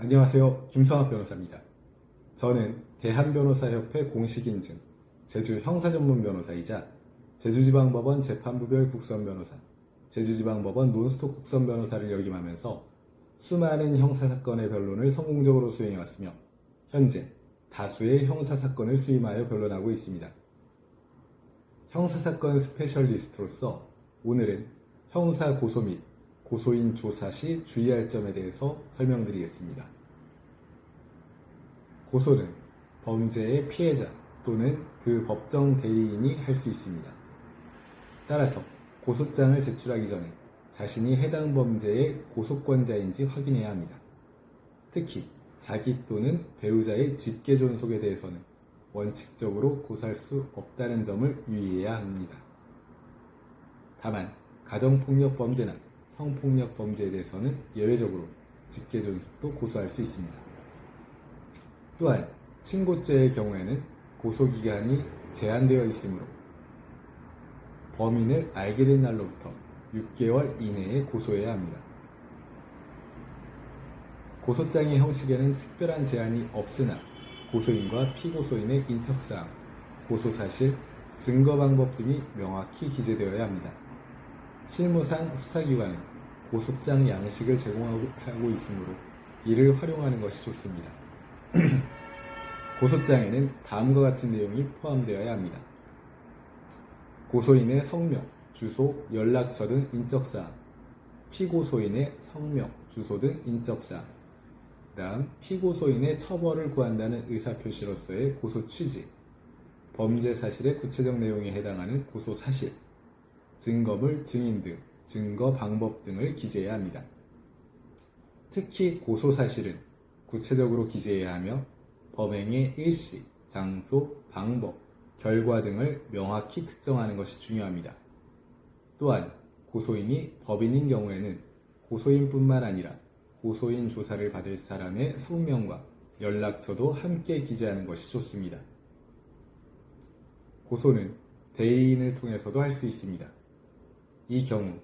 안녕하세요. 김성학 변호사입니다. 저는 대한변호사협회 공식인증, 제주 형사전문변호사이자 제주지방법원 재판부별 국선변호사, 제주지방법원 논스톱 국선변호사를 역임하면서 수많은 형사사건의 변론을 성공적으로 수행해왔으며 현재 다수의 형사사건을 수임하여 변론하고 있습니다. 형사사건 스페셜리스트로서 오늘은 형사고소 및 고소인 조사 시 주의할 점에 대해서 설명드리겠습니다. 고소는 범죄의 피해자 또는 그 법정 대리인이 할 수 있습니다. 따라서 고소장을 제출하기 전에 자신이 해당 범죄의 고소권자인지 확인해야 합니다. 특히 자기 또는 배우자의 직계존속에 대해서는 원칙적으로 고소할 수 없다는 점을 유의해야 합니다. 다만 가정폭력 범죄나 성폭력 범죄에 대해서는 예외적으로 직계존속도 고소할 수 있습니다. 또한 친고죄의 경우에는 고소기간이 제한되어 있으므로 범인을 알게 된 날로부터 6개월 이내에 고소해야 합니다. 고소장의 형식에는 특별한 제한이 없으나 고소인과 피고소인의 인적사항, 고소사실, 증거방법 등이 명확히 기재되어야 합니다. 실무상 수사기관은 고소장 양식을 제공하고 있으므로 이를 활용하는 것이 좋습니다. 고소장에는 다음과 같은 내용이 포함되어야 합니다. 고소인의 성명, 주소, 연락처 등 인적사항, 피고소인의 성명, 주소 등 인적사항, 다음 피고소인의 처벌을 구한다는 의사표시로서의 고소 취지, 범죄 사실의 구체적 내용에 해당하는 고소 사실, 증거물, 증인 등 증거 방법 등을 기재해야 합니다. 특히 고소 사실은 구체적으로 기재해야 하며 범행의 일시, 장소, 방법, 결과 등을 명확히 특정하는 것이 중요합니다. 또한 고소인이 법인인 경우에는 고소인뿐만 아니라 고소인 조사를 받을 사람의 성명과 연락처도 함께 기재하는 것이 좋습니다. 고소는 대리인을 통해서도 할 수 있습니다. 이 경우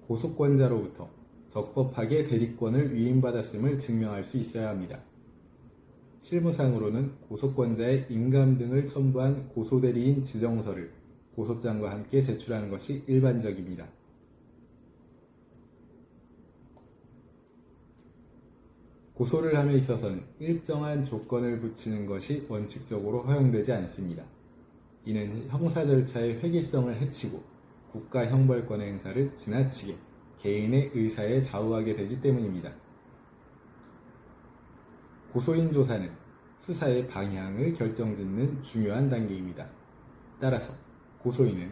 고소권자로부터 적법하게 대리권을 위임받았음을 증명할 수 있어야 합니다. 실무상으로는 고소권자의 인감 등을 첨부한 고소대리인 지정서를 고소장과 함께 제출하는 것이 일반적입니다. 고소를 함에 있어서는 일정한 조건을 붙이는 것이 원칙적으로 허용되지 않습니다. 이는 형사 절차의 획일성을 해치고 국가 형벌권의 행사를 지나치게 개인의 의사에 좌우하게 되기 때문입니다. 고소인 조사는 수사의 방향을 결정짓는 중요한 단계입니다. 따라서 고소인은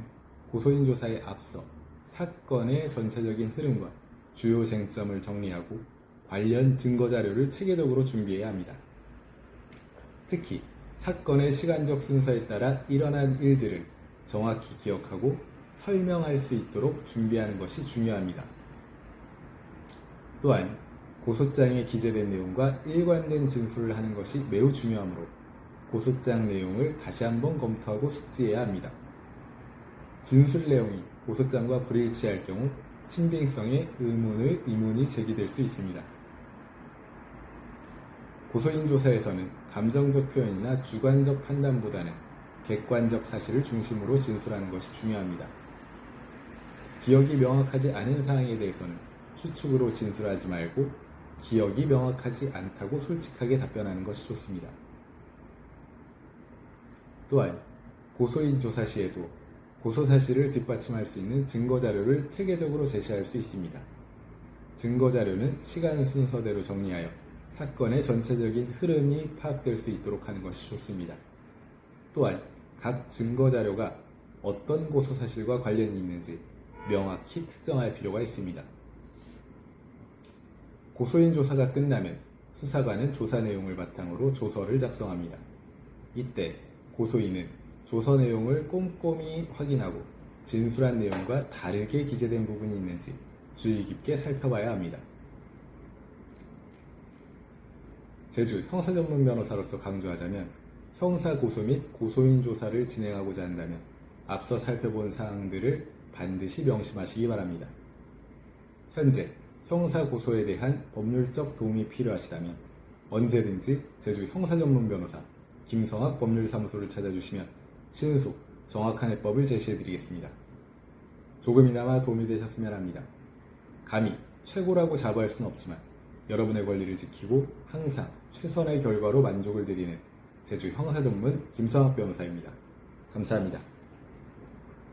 고소인 조사에 앞서 사건의 전체적인 흐름과 주요 쟁점을 정리하고 관련 증거자료를 체계적으로 준비해야 합니다. 특히 사건의 시간적 순서에 따라 일어난 일들을 정확히 기억하고 설명할 수 있도록 준비하는 것이 중요합니다. 또한 고소장에 기재된 내용과 일관된 진술을 하는 것이 매우 중요하므로 고소장 내용을 다시 한번 검토하고 숙지해야 합니다. 진술 내용이 고소장과 불일치할 경우 신빙성에 의문이 제기될 수 있습니다. 고소인 조사에서는 감정적 표현이나 주관적 판단보다는 객관적 사실을 중심으로 진술하는 것이 중요합니다. 기억이 명확하지 않은 사항에 대해서는 추측으로 진술하지 말고 기억이 명확하지 않다고 솔직하게 답변하는 것이 좋습니다. 또한 고소인 조사 시에도 고소 사실을 뒷받침할 수 있는 증거자료를 체계적으로 제시할 수 있습니다. 증거자료는 시간 순서대로 정리하여 사건의 전체적인 흐름이 파악될 수 있도록 하는 것이 좋습니다. 또한 각 증거자료가 어떤 고소사실과 관련이 있는지 명확히 특정할 필요가 있습니다. 고소인 조사가 끝나면 수사관은 조사 내용을 바탕으로 조서를 작성합니다. 이때 고소인은 조서 내용을 꼼꼼히 확인하고 진술한 내용과 다르게 기재된 부분이 있는지 주의 깊게 살펴봐야 합니다. 제주 형사전문변호사로서 강조하자면 형사고소 및 고소인 조사를 진행하고자 한다면 앞서 살펴본 사항들을 반드시 명심하시기 바랍니다. 현재 형사고소에 대한 법률적 도움이 필요하시다면 언제든지 제주 형사전문 변호사 김성학 법률사무소를 찾아주시면 신속, 정확한 해법을 제시해드리겠습니다. 조금이나마 도움이 되셨으면 합니다. 감히 최고라고 자부할 수는 없지만 여러분의 권리를 지키고 항상 최선의 결과로 만족을 드리는 제주 형사전문 김성학 변호사입니다. 감사합니다.